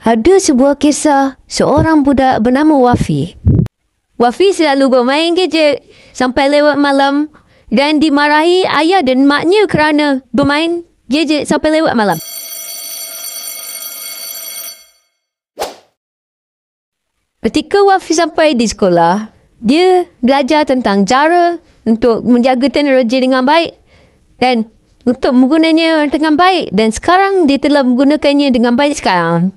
Ada sebuah kisah seorang budak bernama Wafi. Wafi selalu bermain gadget sampai lewat malam dan dimarahi ayah dan maknya kerana bermain gadget sampai lewat malam. Ketika Wafi sampai di sekolah, dia belajar tentang cara untuk menjaga teknologi dengan baik dan untuk menggunanya dengan baik, dan sekarang dia telah menggunakannya dengan baik sekarang.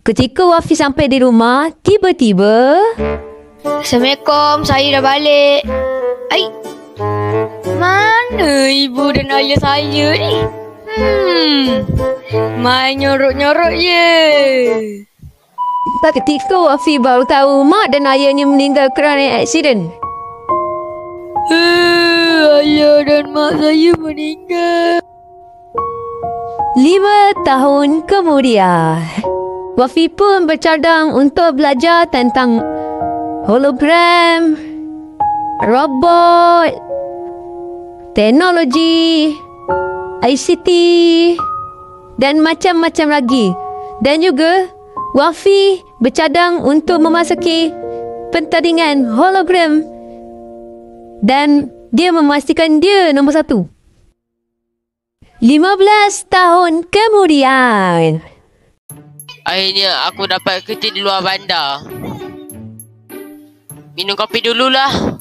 Ketika Wafi sampai di rumah, tiba-tiba... Assalamualaikum, saya dah balik. Mana ibu dan ayah saya ni? Main nyorok-nyorok je. Ketika Wafi baru tahu mak dan ayahnya meninggal kerana aksiden. Ayah dan mak saya meninggal. 5 tahun kemudian, Wafi pun bercadang untuk belajar tentang hologram, robot, teknologi, ICT dan macam-macam lagi. Dan juga Wafi bercadang untuk memasuki pertandingan hologram dan dia memastikan dia nombor 1. 15 tahun kemudian, akhirnya aku dapat kerja di luar bandar. Minum kopi dululah.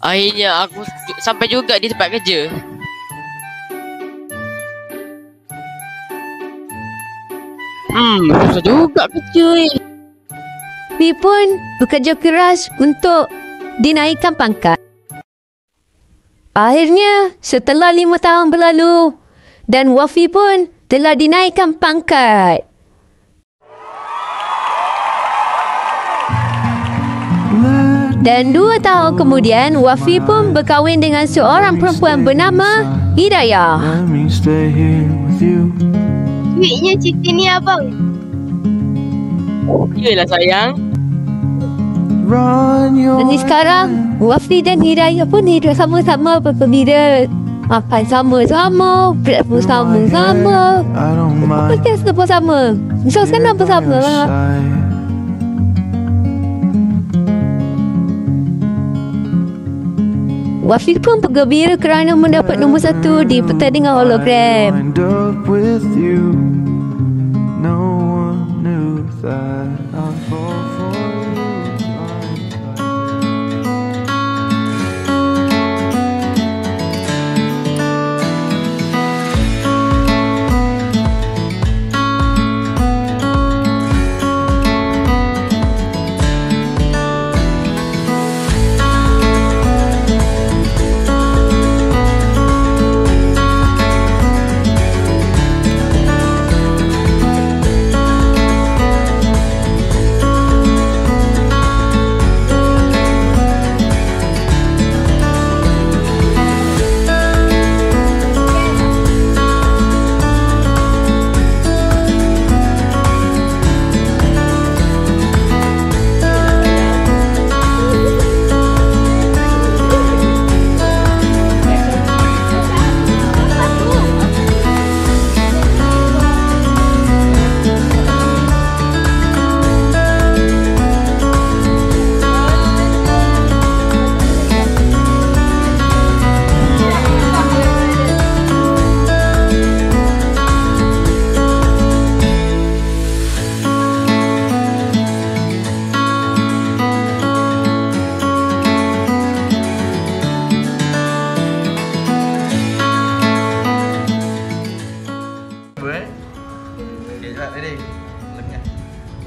Akhirnya aku sampai juga di tempat kerja. Susah juga kerja ni. Wafi pun bekerja keras untuk dinaikkan pangkat. Akhirnya, setelah 5 tahun berlalu, dan Wafi pun telah dinaikkan pangkat. Dan 2 tahun kemudian, Wafi pun berkahwin dengan seorang perempuan bernama Hidayah. Duitnya Siti ni abang. Yelah sayang. Dan sekarang, Wafi dan Hidayah pun hidup sama-sama bergembira. Makan sama-sama, breakfast sama-sama, podcast bersama, misalkan bersama. Wafi pun bergembira kerana mendapat nombor 1 di pertandingan hologram.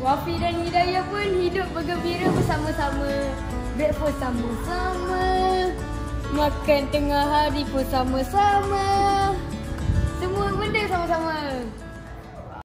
Wafi dan Hidayah pun hidup bergembira bersama-sama. Breakfast sama-sama, makan tengah hari pun sama-sama. Semua benda sama-sama.